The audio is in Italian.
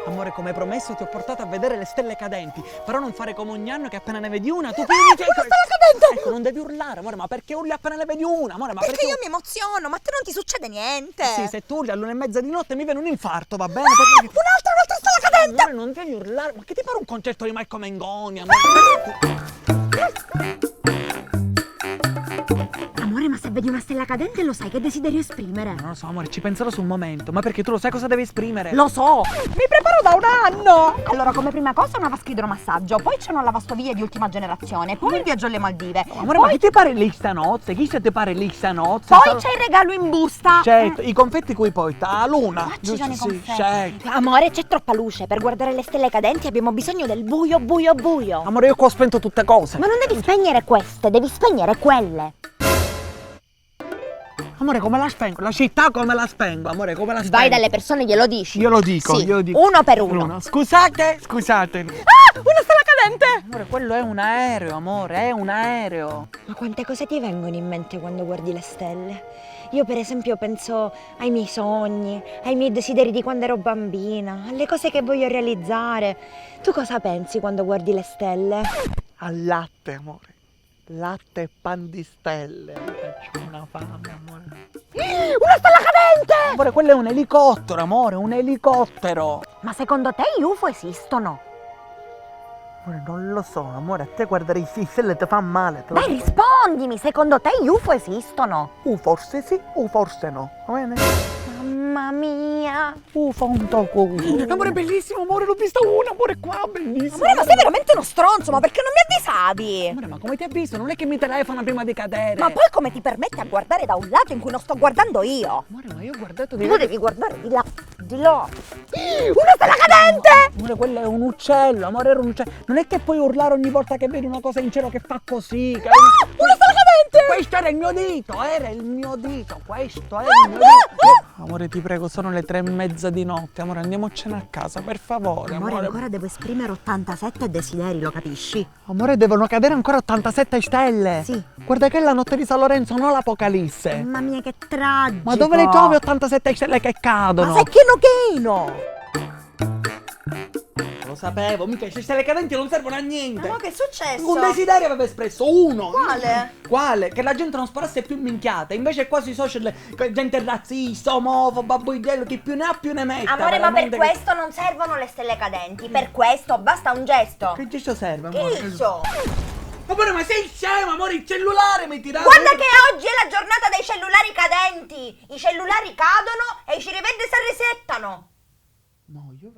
Amore, come promesso ti ho portato a vedere le stelle cadenti, però non fare come ogni anno che appena ne vedi una tu pieni che... Una stella cadente! Ecco, non devi urlare, amore, ma perché urli appena ne vedi una? Amore, ma Perché io mi emoziono, ma a te non ti succede niente. Sì, se tu urli all'1:30 di notte mi viene un infarto, va bene? Un'altra stella cadente! Amore, non devi urlare, ma che ti pare un concerto di Marco Mengoni, amore? Amore, ma se vedi una stella cadente lo sai che desideri esprimere? Non lo so, amore, ci penserò sul momento, ma perché tu lo sai cosa devi esprimere? Lo so! Mi preparo da un anno! Allora, come prima cosa una vasca idromassaggio, poi c'è una lavastoviglie di ultima generazione, poi il viaggio alle Maldive. Amore, poi... ma chi ti pare lì stanotte? Chi se ti pare lì stanotte? Poi c'è il regalo in busta. Certo, i confetti cui poi la luna. Ah, ci sono i confetti. certo. Amore, c'è troppa luce, per guardare le stelle cadenti abbiamo bisogno del buio, buio, buio. Amore, io qua ho spento tutte cose. Ma non devi spegnere queste, devi spegnere quelle. Amore, come la spengo? La città come la spengo? Amore, come la spengo? Vai dalle persone, glielo dici. Io lo dico, sì, io lo dico. uno per uno. Scusate. Ah, una stella cadente! Amore, quello è un aereo, amore, è un aereo. Ma quante cose ti vengono in mente quando guardi le stelle? Io per esempio penso ai miei sogni, ai miei desideri di quando ero bambina, alle cose che voglio realizzare. Tu cosa pensi quando guardi le stelle? Al latte, amore. Latte e pan di stelle. Faccio una fame, amore. Una stella cadente! Amore, quello è un elicottero, amore, un elicottero. Ma secondo te gli UFO esistono? Amore, non lo so, amore, a te guardare i stelle ti fa male. Beh, rispondimi, secondo te gli UFO esistono? Forse sì, forse no. Va bene? Mamma mia! Fa un tocco. Amore, bellissimo, amore, l'ho vista una, amore, qua, bellissimo. Amore, ma sei veramente uno stronzo, ma perché non mi avvisavi? Amore, ma come ti ha visto? Non è che mi telefona prima di cadere. Ma poi come ti permetti a guardare da un lato in cui non sto guardando io? Amore, ma io ho guardato di Tu devi guardare di là, di là. Una stella cadente! Amore, quello è un uccello, amore, era un uccello. Non è che puoi urlare ogni volta che vedi una cosa in cielo che fa così. Che Una stella cadente! Questo era il mio dito, questo era il mio dito. Amore, ti prego, sono le 3:30 di notte, amore, andiamocene a casa, per favore, Amore, ancora devo esprimere 87 desideri, lo capisci? Amore, devono cadere ancora 87 stelle. Sì. Guarda che è la notte di San Lorenzo, non l'Apocalisse. Mamma mia, che tragico! Ma dove le trovi 87 stelle che cadono? Ma sei cheno! Lo sapevo, mica le stelle cadenti non servono a niente. Ma che è successo? Un desiderio aveva espresso, uno. Quale? Quale? Che la gente non sparasse più minchiate. Invece qua sui social gente razzista, omofoba, boidello, chi più ne ha più ne mette. Amore, ma per veramente questo non servono le stelle cadenti. Per questo basta un gesto. Che gesto serve, amore? Che so? Amore, ma sei scemo, amore, il cellulare mi tira. Guarda che oggi è la giornata dei cellulari cadenti. I cellulari cadono e i ci rivende si resettano. No, io